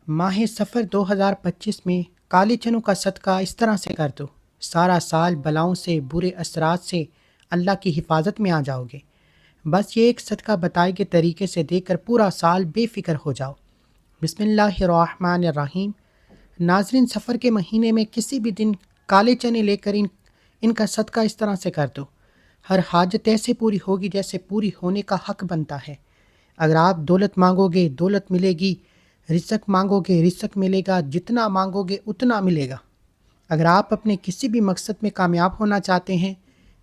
ماہ سفر 2025 میں کالے چنوں کا صدقہ اس طرح سے کر دو، سارا سال بلاؤں سے، برے اثرات سے اللہ کی حفاظت میں آ جاؤ گے۔ بس یہ ایک صدقہ بتائے گئے طریقے سے دے کر پورا سال بے فکر ہو جاؤ۔ بسم اللہ الرحمن الرحیم۔ ناظرین، سفر کے مہینے میں کسی بھی دن کالے چنے لے کر ان کا صدقہ اس طرح سے کر دو۔ ہر حاجت ایسے پوری ہوگی جیسے پوری ہونے کا حق بنتا ہے۔ اگر آپ دولت مانگو گے دولت ملے گی، رزق مانگو گے رزق ملے گا، جتنا مانگو گے اتنا ملے گا۔ اگر آپ اپنے کسی بھی مقصد میں کامیاب ہونا چاہتے ہیں،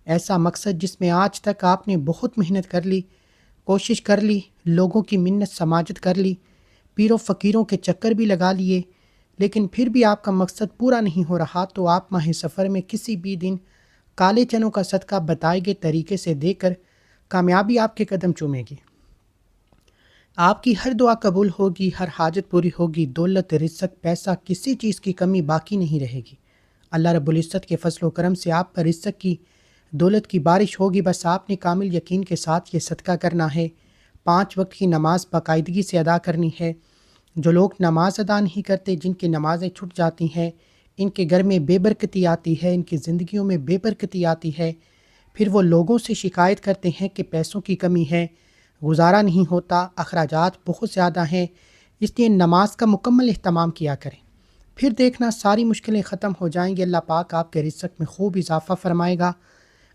ایسا مقصد جس میں آج تک آپ نے بہت محنت کر لی، کوشش کر لی، لوگوں کی منت سماجت کر لی، پیروں فقیروں کے چکر بھی لگا لیے، لیکن پھر بھی آپ کا مقصد پورا نہیں ہو رہا، تو آپ ماہ سفر میں کسی بھی دن کالے چنوں کا صدقہ بتائے گئے طریقے سے دے کر کامیابی آپ کے قدم چومے گی۔ آپ کی ہر دعا قبول ہوگی، ہر حاجت پوری ہوگی، دولت، رزق، پیسہ، کسی چیز کی کمی باقی نہیں رہے گی۔ اللہ رب العزت کے فضل و کرم سے آپ پر رزق کی، دولت کی بارش ہوگی۔ بس آپ نے کامل یقین کے ساتھ یہ صدقہ کرنا ہے۔ 5 وقت کی نماز باقاعدگی سے ادا کرنی ہے۔ جو لوگ نماز ادا نہیں کرتے، جن کی نمازیں چھٹ جاتی ہیں، ان کے گھر میں بے برکتی آتی ہے، ان کی زندگیوں میں بے برکتی آتی ہے، پھر وہ لوگوں سے شکایت کرتے ہیں کہ پیسوں کی کمی ہے، گزارا نہیں ہوتا، اخراجات بہت زیادہ ہیں، اس لیے نماز کا مکمل اہتمام کیا کریں۔ پھر دیکھنا ساری مشکلیں ختم ہو جائیں گی، اللہ پاک آپ کے رزق میں خوب اضافہ فرمائے گا۔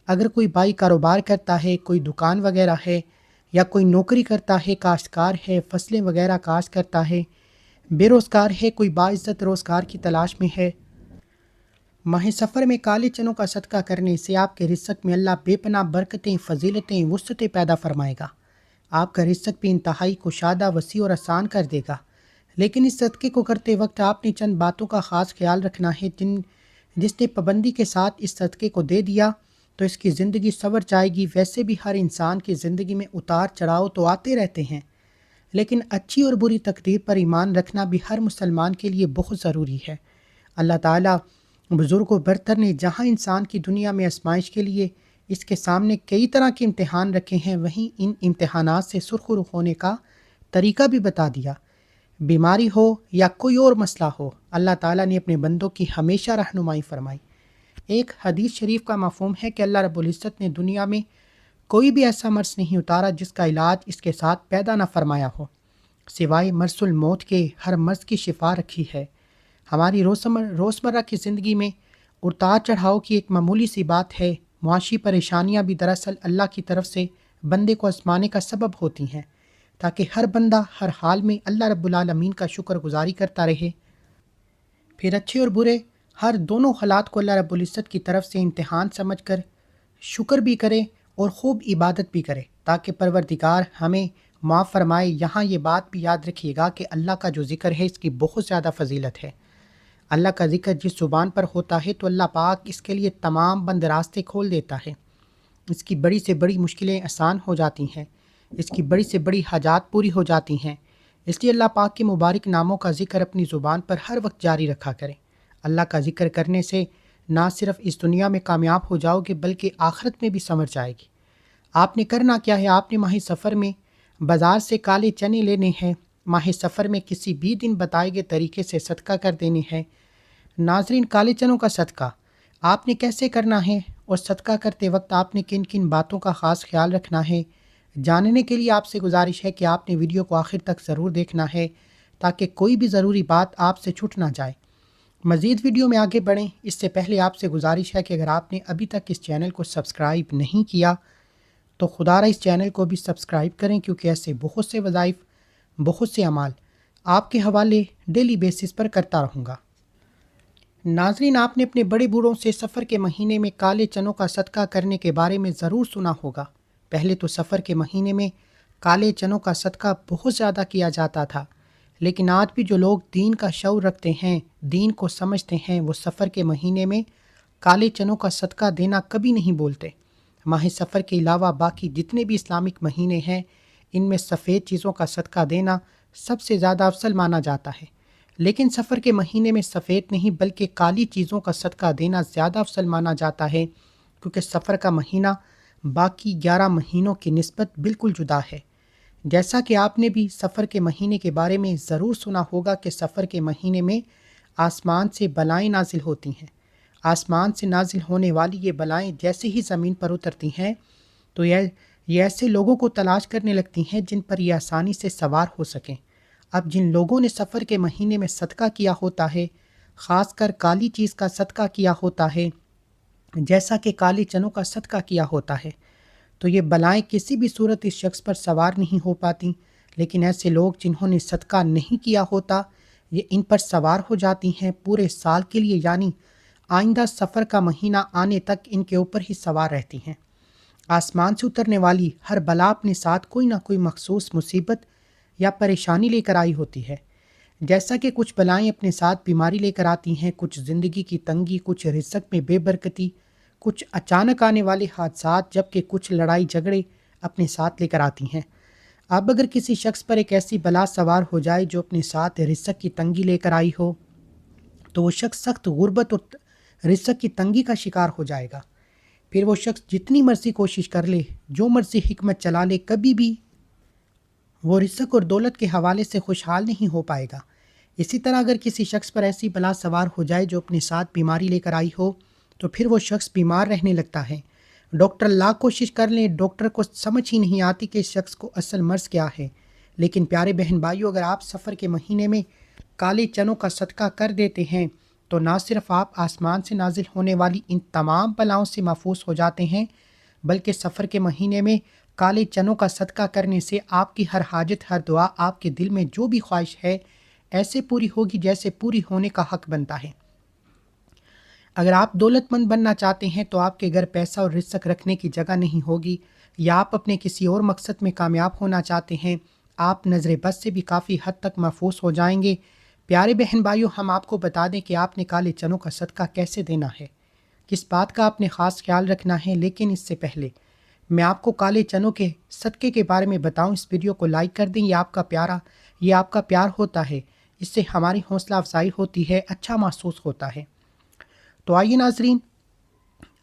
اگر کوئی بھائی کاروبار کرتا ہے، کوئی دکان وغیرہ ہے، یا کوئی نوکری کرتا ہے، کاشتکار ہے، فصلیں وغیرہ کاشت کرتا ہے، بے روزگار ہے، کوئی باعزت روزگار کی تلاش میں ہے، ماہ سفر میں کالے چنوں کا صدقہ کرنے سے آپ کے رزق میں اللہ بے پناہ برکتیں، فضیلتیں، وسعتیں پیدا فرمائے گا۔ آپ کا رزق بھی انتہائی کشادہ، وسیع اور آسان کر دے گا۔ لیکن اس صدقے کو کرتے وقت آپ نے چند باتوں کا خاص خیال رکھنا ہے۔ جس نے پابندی کے ساتھ اس صدقے کو دے دیا تو اس کی زندگی سنور جائے گی۔ ویسے بھی ہر انسان کی زندگی میں اتار چڑھاؤ تو آتے رہتے ہیں، لیکن اچھی اور بری تقدیر پر ایمان رکھنا بھی ہر مسلمان کے لیے بہت ضروری ہے۔ اللہ تعالیٰ بزرگ و برتر نے جہاں انسان کی دنیا میں آزمائش کے لیے اس کے سامنے کئی طرح کے امتحان رکھے ہیں، وہیں ان امتحانات سے سرخرو ہونے کا طریقہ بھی بتا دیا۔ بیماری ہو یا کوئی اور مسئلہ ہو، اللہ تعالیٰ نے اپنے بندوں کی ہمیشہ رہنمائی فرمائی۔ ایک حدیث شریف کا مفہوم ہے کہ اللہ رب العزت نے دنیا میں کوئی بھی ایسا مرض نہیں اتارا جس کا علاج اس کے ساتھ پیدا نہ فرمایا ہو، سوائے مرض الموت کے ہر مرض کی شفا رکھی ہے۔ ہماری روزمرہ کی زندگی میں اتار چڑھاؤ کی ایک معمولی سی بات ہے۔ معاشی پریشانیاں بھی دراصل اللہ کی طرف سے بندے کو آزمانے کا سبب ہوتی ہیں، تاکہ ہر بندہ ہر حال میں اللہ رب العالمین کا شکر گزاری کرتا رہے، پھر اچھے اور برے ہر دونوں حالات کو اللہ رب العزت کی طرف سے امتحان سمجھ کر شکر بھی کرے اور خوب عبادت بھی کرے، تاکہ پروردگار ہمیں معاف فرمائے۔ یہاں یہ بات بھی یاد رکھیے گا کہ اللہ کا جو ذکر ہے اس کی بہت زیادہ فضیلت ہے۔ اللہ کا ذکر جس زبان پر ہوتا ہے تو اللہ پاک اس کے لیے تمام بند راستے کھول دیتا ہے، اس کی بڑی سے بڑی مشکلیں آسان ہو جاتی ہیں، اس کی بڑی سے بڑی حاجات پوری ہو جاتی ہیں۔ اس لیے اللہ پاک کے مبارک ناموں کا ذکر اپنی زبان پر ہر وقت جاری رکھا کریں۔ اللہ کا ذکر کرنے سے نہ صرف اس دنیا میں کامیاب ہو جاؤ گے بلکہ آخرت میں بھی سنور جائے گی۔ آپ نے کرنا کیا ہے؟ آپ نے ماہ سفر میں بازار سے کالے چنے لینے ہیں، ماہ سفر میں کسی بھی دن بتائے گئے طریقے سے صدقہ کر دینے ہیں۔ ناظرین، کالے چنوں کا صدقہ آپ نے کیسے کرنا ہے اور صدقہ کرتے وقت آپ نے کن کن باتوں کا خاص خیال رکھنا ہے، جاننے کے لیے آپ سے گزارش ہے کہ آپ نے ویڈیو کو آخر تک ضرور دیکھنا ہے تاکہ کوئی بھی ضروری بات آپ سے چھوٹ نہ جائے۔ مزید ویڈیو میں آگے بڑھیں اس سے پہلے آپ سے گزارش ہے کہ اگر آپ نے ابھی تک اس چینل کو سبسکرائب نہیں کیا تو خدا را اس چینل کو بھی سبسکرائب کریں، کیونکہ ایسے بہت سے وظائف، بہت سے اعمال آپ کے حوالے ڈیلی بیسس پر کرتا رہوں گا۔ ناظرین، آپ نے اپنے بڑے بوڑھوں سے سفر کے مہینے میں کالے چنوں کا صدقہ کرنے کے بارے میں ضرور سنا ہوگا۔ پہلے تو سفر کے مہینے میں کالے چنوں کا صدقہ بہت زیادہ کیا جاتا تھا، لیکن آج بھی جو لوگ دین کا شعور رکھتے ہیں، دین کو سمجھتے ہیں، وہ سفر کے مہینے میں کالے چنوں کا صدقہ دینا کبھی نہیں بولتے۔ ماہ سفر کے علاوہ باقی جتنے بھی اسلامک مہینے ہیں، ان میں سفید چیزوں کا صدقہ دینا سب سے زیادہ افضل مانا جاتا ہے، لیکن سفر کے مہینے میں سفید نہیں بلکہ کالی چیزوں کا صدقہ دینا زیادہ افضل مانا جاتا ہے، کیونکہ سفر کا مہینہ باقی 11 مہینوں کی نسبت بالکل جدا ہے۔ جیسا کہ آپ نے بھی سفر کے مہینے کے بارے میں ضرور سنا ہوگا کہ سفر کے مہینے میں آسمان سے بلائیں نازل ہوتی ہیں۔ آسمان سے نازل ہونے والی یہ بلائیں جیسے ہی زمین پر اترتی ہیں تو یہ ایسے لوگوں کو تلاش کرنے لگتی ہیں جن پر یہ آسانی سے سوار ہو سکیں۔ اب جن لوگوں نے سفر کے مہینے میں صدقہ کیا ہوتا ہے، خاص کر کالی چیز کا صدقہ کیا ہوتا ہے، جیسا کہ کالے چنوں کا صدقہ کیا ہوتا ہے، تو یہ بلائیں کسی بھی صورت اس شخص پر سوار نہیں ہو پاتی، لیکن ایسے لوگ جنہوں نے صدقہ نہیں کیا ہوتا یہ ان پر سوار ہو جاتی ہیں پورے سال کے لیے، یعنی آئندہ سفر کا مہینہ آنے تک ان کے اوپر ہی سوار رہتی ہیں۔ آسمان سے اترنے والی ہر بلا اپنے ساتھ کوئی نہ کوئی مخصوص مصیبت یا پریشانی لے کر آئی ہوتی ہے۔ جیسا کہ کچھ بلائیں اپنے ساتھ بیماری لے کر آتی ہیں، کچھ زندگی کی تنگی، کچھ رزق میں بے برکتی، کچھ اچانک آنے والے حادثات، جبکہ کچھ لڑائی جھگڑے اپنے ساتھ لے کر آتی ہیں۔ اب اگر کسی شخص پر ایک ایسی بلا سوار ہو جائے جو اپنے ساتھ رزق کی تنگی لے کر آئی ہو تو وہ شخص سخت غربت اور رزق کی تنگی کا شکار ہو جائے گا۔ پھر وہ شخص جتنی مرضی کوشش کر لے، جو مرضی حکمت چلا لے، کبھی بھی وہ رزق اور دولت کے حوالے سے خوشحال نہیں ہو پائے گا۔ اسی طرح اگر کسی شخص پر ایسی بلا سوار ہو جائے جو اپنے ساتھ بیماری لے کر آئی ہو تو پھر وہ شخص بیمار رہنے لگتا ہے۔ ڈاکٹر لاکھ کوشش کر لیں، ڈاکٹر کو سمجھ ہی نہیں آتی کہ اس شخص کو اصل مرض کیا ہے۔ لیکن پیارے بہن بھائیو، اگر آپ سفر کے مہینے میں کالے چنوں کا صدقہ کر دیتے ہیں تو نہ صرف آپ آسمان سے نازل ہونے والی ان تمام بلاؤں سے محفوظ ہو جاتے ہیں، بلکہ سفر کے مہینے میں کالے چنوں کا صدقہ کرنے سے آپ کی ہر حاجت، ہر دعا، آپ کے دل میں جو بھی خواہش ہے ایسے پوری ہوگی جیسے پوری ہونے کا حق بنتا ہے۔ اگر آپ دولت مند بننا چاہتے ہیں تو آپ کے گھر پیسہ اور رزق رکھنے کی جگہ نہیں ہوگی، یا آپ اپنے کسی اور مقصد میں کامیاب ہونا چاہتے ہیں، آپ نظر بد سے بھی کافی حد تک محفوظ ہو جائیں گے۔ پیارے بہن بھائیو، ہم آپ کو بتا دیں کہ آپ نے کالے چنوں کا صدقہ کیسے دینا ہے، کس بات کا آپ نے خاص خیال رکھنا ہے۔ لیکن اس سے پہلے میں آپ کو کالے چنوں کے صدقے کے بارے میں بتاؤں، اس ویڈیو کو لائک کر دیں، یہ آپ کا پیار ہوتا ہے، اس سے ہماری حوصلہ افزائی ہوتی ہے، اچھا محسوس ہوتا ہے۔ تو آئیے ناظرین،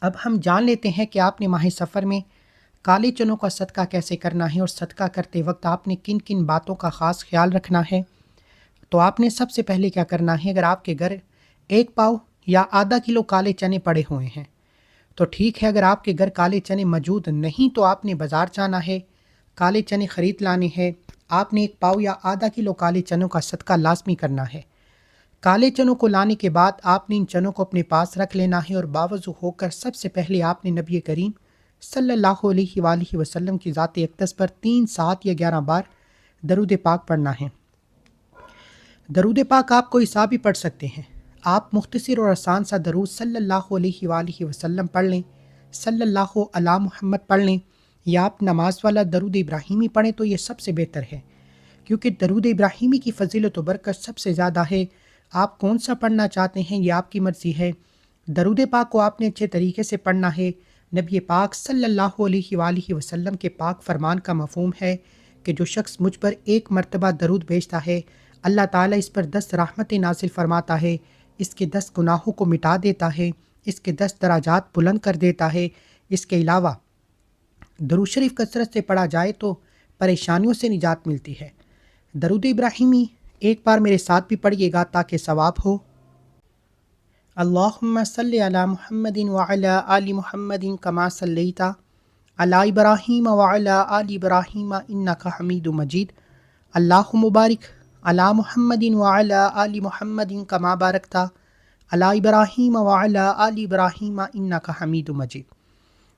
اب ہم جان لیتے ہیں کہ آپ نے ماہ سفر میں کالے چنوں کا صدقہ کیسے کرنا ہے، اور صدقہ کرتے وقت آپ نے کن کن باتوں کا خاص خیال رکھنا ہے۔ تو آپ نے سب سے پہلے کیا کرنا ہے، اگر آپ کے گھر 1 پاؤ یا آدھا کلو کالے چنے پڑے ہوئے ہیں تو ٹھیک ہے، اگر آپ کے گھر کالے چنے موجود نہیں تو آپ نے بازار جانا ہے، کالے چنے خرید لانے ہیں۔ آپ نے 1 پاؤ یا آدھا کلو کالے چنوں کا صدقہ لازمی کرنا ہے۔ کالے چنوں کو لانے کے بعد آپ نے ان چنوں کو اپنے پاس رکھ لینا ہے، اور باوضو ہو کر سب سے پہلے آپ نے نبی کریم صلی اللہ علیہ وآلہ وسلم کی ذات اقدس پر 3، 7 یا 11 بار درود پاک پڑھنا ہے۔ درود پاک آپ کوئی سا بھی پڑھ سکتے ہیں، آپ مختصر اور آسان سا درود صلی اللہ علیہ وآلہ وسلم پڑھ لیں، صلی اللہ علی محمد پڑھ لیں، یا آپ نماز والا درود ابراہیمی پڑھیں تو یہ سب سے بہتر ہے، کیونکہ درود ابراہیمی کی فضیلت و برکت سب سے زیادہ ہے۔ آپ کون سا پڑھنا چاہتے ہیں یہ آپ کی مرضی ہے۔ درود پاک کو آپ نے اچھے طریقے سے پڑھنا ہے۔ نبی پاک صلی اللہ علیہ وآلہ وسلم کے پاک فرمان کا مفہوم ہے کہ جو شخص مجھ پر 1 مرتبہ درود بھیجتا ہے، اللہ تعالیٰ اس پر 10 رحمتیں نازل فرماتا ہے، اس کے 10 گناہوں کو مٹا دیتا ہے، اس کے 10 درجات بلند کر دیتا ہے۔ اس کے علاوہ درود شریف کثرت سے پڑھا جائے تو پریشانیوں سے نجات ملتی ہے۔ درود ابراہیمی ایک بار میرے ساتھ بھی پڑھیے گا تاکہ ثواب ہو۔ اللہم صلی علی محمد وعلی آل محمد کما صلیت علی ابراہیم وعلی آل ابراہیم انک حمید مجید۔ اللہم بارک علی محمد وعلی آل محمد کما بارکت علی ابراہیم وعلی آل ابراہیم انک حمید مجید۔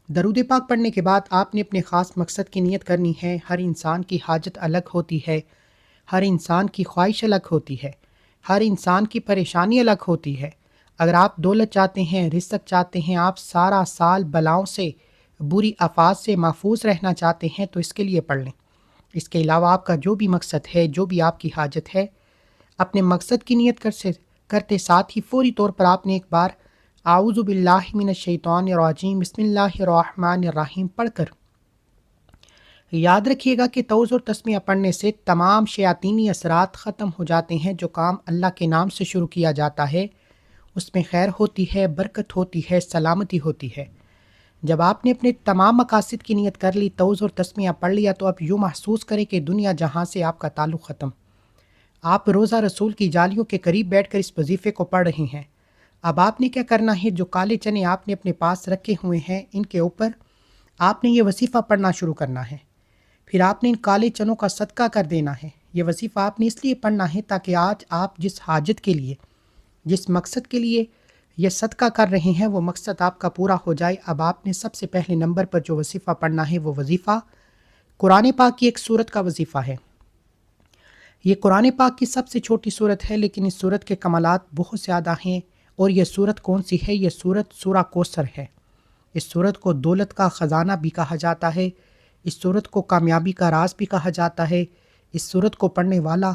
درود پاک پڑھنے کے بعد آپ نے اپنے خاص مقصد کی نیت کرنی ہے۔ ہر انسان کی حاجت الگ ہوتی ہے، ہر انسان کی خواہش الگ ہوتی ہے، ہر انسان کی پریشانی الگ ہوتی ہے۔ اگر آپ دولت چاہتے ہیں، رزق چاہتے ہیں، آپ سارا سال بلاؤں سے، بری آفات سے محفوظ رہنا چاہتے ہیں تو اس کے لیے پڑھ لیں۔ اس کے علاوہ آپ کا جو بھی مقصد ہے، جو بھی آپ کی حاجت ہے، اپنے مقصد کی نیت کرتے ساتھ ہی فوری طور پر آپ نے ایک بار اعوذ باللہ من الشیطان الرجیم بسم اللہ الرحمن الرحیم پڑھ کر یاد رکھیے گا کہ طوز اور تسمیہ پڑھنے سے تمام شیاطینی اثرات ختم ہو جاتے ہیں۔ جو کام اللہ کے نام سے شروع کیا جاتا ہے اس میں خیر ہوتی ہے، برکت ہوتی ہے، سلامتی ہوتی ہے۔ جب آپ نے اپنے تمام مقاصد کی نیت کر لی، توض اور تسمیہ پڑھ لیا، تو اب یوں محسوس کریں کہ دنیا جہاں سے آپ کا تعلق ختم۔ آپ روزہ رسول کی جالیوں کے قریب بیٹھ کر اس وظیفے کو پڑھ رہے ہیں۔ اب آپ نے کیا کرنا ہے؟ جو کالے چنے آپ نے اپنے پاس رکھے ہوئے ہیں، ان کے اوپر آپ نے یہ وظیفہ پڑھنا شروع کرنا ہے۔ پھر آپ نے ان کالے چنوں کا صدقہ کر دینا ہے۔ یہ وظیفہ آپ نے اس لیے پڑھنا ہے تاکہ آج آپ جس حاجت کے لیے، جس مقصد کے لیے یہ صدقہ کر رہے ہیں، وہ مقصد آپ کا پورا ہو جائے۔ اب آپ نے سب سے پہلے نمبر پر جو وظیفہ پڑھنا ہے، وہ وظیفہ قرآن پاک کی ایک سورت کا وظیفہ ہے۔ یہ قرآن پاک کی سب سے چھوٹی سورت ہے، لیکن اس سورت کے کمالات بہت زیادہ ہیں۔ اور یہ سورت کون سی ہے؟ یہ سورت سورہ کوثر ہے۔ اس سورت کو دولت کا خزانہ بھی کہا جاتا ہے، اس سورت کو کامیابی کا راز بھی کہا جاتا ہے۔ اس سورت کو پڑھنے والا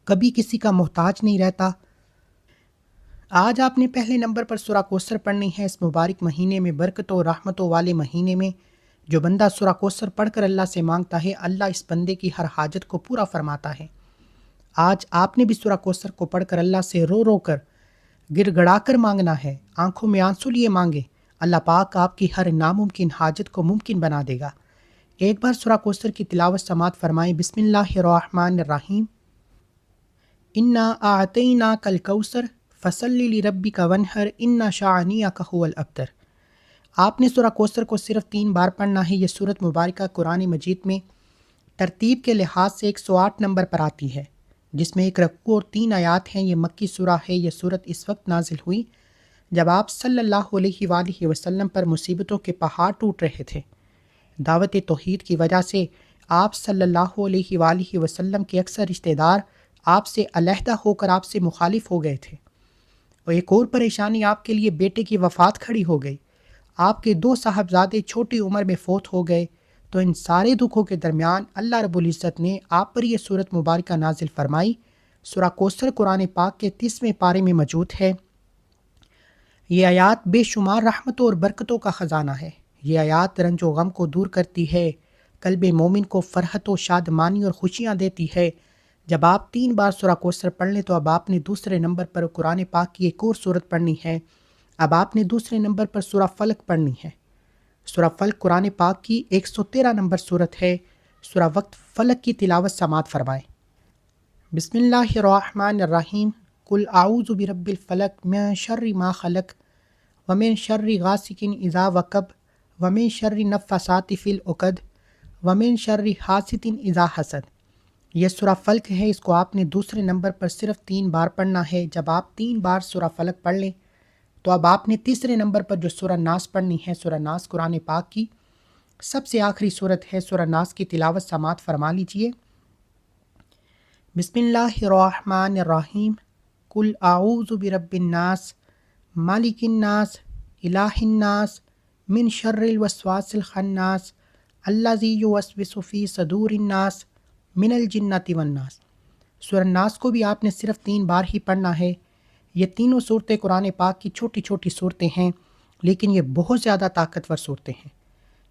کبھی کسی کا محتاج نہیں رہتا۔ آج آپ نے پہلے نمبر پر سورہ کوثر پڑھنی ہے۔ اس مبارک مہینے میں، برکتوں اور رحمتوں والے مہینے میں، جو بندہ سورہ کوثر پڑھ کر اللہ سے مانگتا ہے، اللہ اس بندے کی ہر حاجت کو پورا فرماتا ہے۔ آج آپ نے بھی سورہ کوثر کو پڑھ کر اللہ سے رو رو کر، گر گڑا کر مانگنا ہے۔ آنکھوں میں آنسو لیے مانگے، اللہ پاک آپ کی ہر ناممکن حاجت کو ممکن بنا دے گا۔ ایک بار سورہ کوثر کی تلاوت سماعت فرمائیں۔ بسم اللہ الرحمن الرحیم۔ انا اعطیناک الکوثر فصلی لربک وانحر ان شانئک ھو الابتر۔ آپ نے سورہ کوثر کو صرف 3 بار پڑھنا ہے۔ یہ سورت مبارکہ قرآن مجید میں ترتیب کے لحاظ سے 108 نمبر پر آتی ہے، جس میں 1 رکوع اور 3 آیات ہیں۔ یہ مکی سورہ ہے۔ یہ سورت اس وقت نازل ہوئی جب آپ صلی اللہ علیہ وآلہ وسلم پر مصیبتوں کے پہاڑ ٹوٹ رہے تھے۔ دعوت توحید کی وجہ سے آپ صلی اللہ علیہ وآلہ وسلم کے اکثر رشتہ دار آپ سے علیحدہ ہو کر آپ سے مخالف ہو گئے تھے۔ اور ایک اور پریشانی آپ کے لیے بیٹے کی وفات کھڑی ہو گئی۔ آپ کے 2 صاحبزادے چھوٹی عمر میں فوت ہو گئے۔ تو ان سارے دکھوں کے درمیان اللہ رب العزت نے آپ پر یہ سورت مبارکہ نازل فرمائی۔ سورہ کوثر قرآن پاک کے 30ویں پارے میں موجود ہے۔ یہ آیات بے شمار رحمتوں اور برکتوں کا خزانہ ہے۔ یہ آیات رنج و غم کو دور کرتی ہے، قلب مومن کو فرحت و شادمانی اور خوشیاں دیتی ہے۔ جب آپ 3 بار سورہ کوثر پڑھ لیں تو اب آپ نے دوسرے نمبر پر قرآن پاک کی ایک اور سورت پڑھنی ہے۔ اب آپ نے دوسرے نمبر پر سورہ فلق پڑھنی ہے۔ سورہ فلق قرآن پاک کی 113 نمبر سورت ہے۔ سورہ وقت فلق کی تلاوت سماعت فرمائیں۔ بسم اللہ الرحمن الرحیم۔ قل اعوذ برب الفلق من شر ما خلق ومن شر غاسق اذا وقب ومن شر النفاثات فی العقد ومن شر حاسد اذا حسد۔ یہ سورہ فلق ہے۔ اس کو آپ نے دوسرے نمبر پر صرف 3 بار پڑھنا ہے۔ جب آپ 3 بار سورہ فلق پڑھ لیں تو اب آپ نے تیسرے نمبر پر جو سورہ ناس پڑھنی ہے۔ سورہ ناس قرآن پاک کی سب سے آخری سورت ہے۔ سورہ ناس کی تلاوت سماعت فرما لیجئے۔ بسم اللہ الرحمن الرحیم۔ قل اعوذ برب الناس مالک الناس الہ الناس من شر الوسواس الخناس الذی یوسوس فی صدور الناس من الجنۃ والناس۔ سورہ ناس کو بھی آپ نے صرف 3 بار ہی پڑھنا ہے۔ یہ تینوں صورتیں قرآن پاک کی چھوٹی چھوٹی صورتیں ہیں، لیکن یہ بہت زیادہ طاقتور صورتیں ہیں۔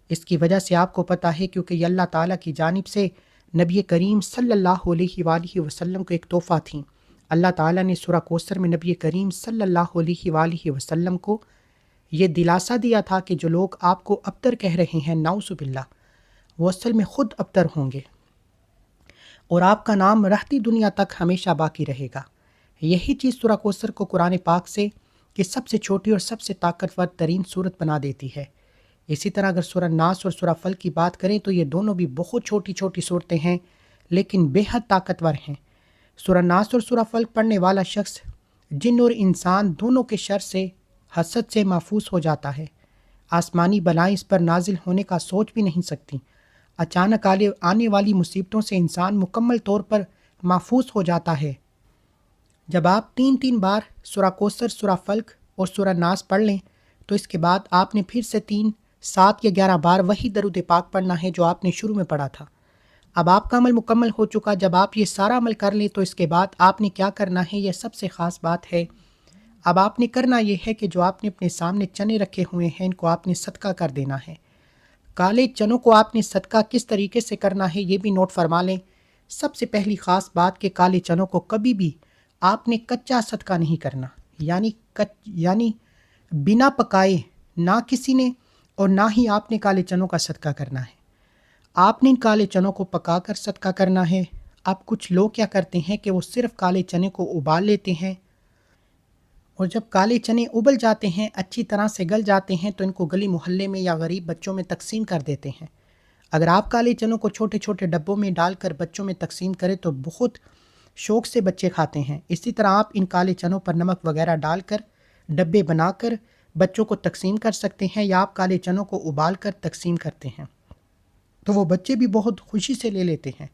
اس کی وجہ سے آپ کو پتہ ہے کیونکہ یہ اللہ تعالیٰ کی جانب سے نبی کریم صلی اللہ علیہ وآلہ وسلم کو ایک تحفہ تھیں۔ اللہ تعالیٰ نے سورہ کوثر میں نبی کریم صلی اللہ علیہ وآلہ وسلم کو یہ دلاسا دیا تھا کہ جو لوگ آپ کو ابتر کہہ رہے ہیں، نعوذ باللہ، وہ اصل میں خود ابتر ہوں گے، اور آپ کا نام رہتی دنیا تک ہمیشہ باقی رہے گا۔ یہی چیز سورہ کوثر کو قرآن پاک سے کہ سب سے چھوٹی اور سب سے طاقتور ترین صورت بنا دیتی ہے۔ اسی طرح اگر سورہ ناس اور سورہ فلق کی بات کریں تو یہ دونوں بھی بہت چھوٹی چھوٹی صورتیں ہیں، لیکن بے حد طاقتور ہیں۔ سورہ ناس اور سورہ فلق پڑھنے والا شخص جن اور انسان دونوں کے شر سے، حسد سے محفوظ ہو جاتا ہے۔ آسمانی بلائیں اس پر نازل ہونے کا سوچ بھی نہیں سکتی۔ اچانک آنے والی مصیبتوں سے انسان مکمل طور پر محفوظ ہو جاتا ہے۔ جب آپ 3 بار سورہ کوثر، سورہ فلق اور سورہ ناس پڑھ لیں تو اس کے بعد آپ نے پھر سے 3، 7 یا 11 بار وہی درود پاک پڑھنا ہے جو آپ نے شروع میں پڑھا تھا۔ اب آپ کا عمل مکمل ہو چکا۔ جب آپ یہ سارا عمل کر لیں تو اس کے بعد آپ نے کیا کرنا ہے، یہ سب سے خاص بات ہے۔ اب آپ نے کرنا یہ ہے کہ جو آپ نے اپنے سامنے چنے رکھے ہوئے ہیں، ان کو آپ نے صدقہ کر دینا ہے۔ کالے چنوں کو آپ نے صدقہ کس طریقے سے کرنا ہے یہ بھی نوٹ فرما لیں۔ سب سے پہلی خاص بات کہ کالے چنوں کو کبھی بھی آپ نے کچا صدقہ نہیں کرنا، یعنی بنا پکائے، نہ کسی نے اور نہ ہی آپ نے کالے چنوں کا صدقہ کرنا ہے۔ آپ نے ان کالے چنوں کو پکا کر صدقہ کرنا ہے۔ اب کچھ لوگ کیا کرتے ہیں کہ وہ صرف کالے چنے کو ابال لیتے ہیں، اور جب کالے چنے ابل جاتے ہیں، اچھی طرح سے گل جاتے ہیں، تو ان کو گلی محلے میں یا غریب بچوں میں تقسیم کر دیتے ہیں۔ اگر آپ کالے چنوں کو چھوٹے چھوٹے ڈبوں میں ڈال کر بچوں میں تقسیم کریں تو بہت شوق سے بچے کھاتے ہیں۔ اسی طرح آپ ان کالے چنوں پر نمک وغیرہ ڈال کر ڈبے بنا کر بچوں کو تقسیم کر سکتے ہیں، یا آپ کالے چنوں کو ابال کر تقسیم کرتے ہیں تو وہ بچے بھی بہت خوشی سے لے لیتے ہیں،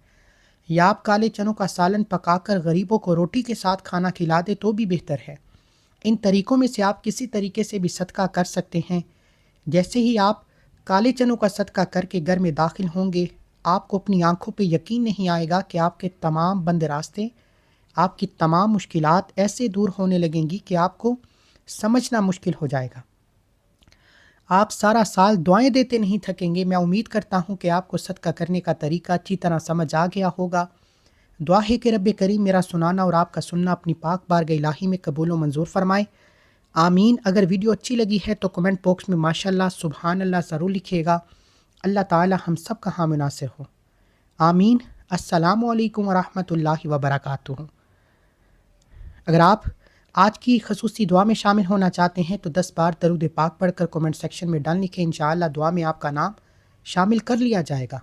یا آپ کالے چنوں کا سالن پکا کر غریبوں کو روٹی کے ساتھ کھانا کھلا دیں تو بھی بہتر ہے۔ ان طریقوں میں سے آپ کسی طریقے سے بھی صدقہ کر سکتے ہیں۔ جیسے ہی آپ کالے چنوں کا صدقہ کر کے گھر میں داخل ہوں گے، آپ کو اپنی آنکھوں پہ یقین نہیں آئے گا کہ آپ کے تمام بند راستے، آپ کی تمام مشکلات ایسے دور ہونے لگیں گی کہ آپ کو سمجھنا مشکل ہو جائے گا۔ آپ سارا سال دعائیں دیتے نہیں تھکیں گے۔ میں امید کرتا ہوں کہ آپ کو صدقہ کرنے کا طریقہ اچھی طرح سمجھ آ گیا ہوگا۔ دعا ہے کہ رب کریم میرا سنانا اور آپ کا سننا اپنی پاک بارگاہ الہی میں قبول و منظور فرمائے، آمین۔ اگر ویڈیو اچھی لگی ہے تو کمنٹ باکس میں ماشاءاللہ سبحان اللہ ضرور لکھیے گا۔ اللہ تعالی ہم سب کا حامی ناصر ہو، آمین۔ السلام علیکم ورحمۃ اللہ وبرکاتہ۔ اگر آپ آج کی خصوصی دعا میں شامل ہونا چاہتے ہیں تو 10 بار درود پاک پڑھ کر کمنٹ سیکشن میں ڈال لکھیں، انشاءاللہ دعا میں آپ کا نام شامل کر لیا جائے گا۔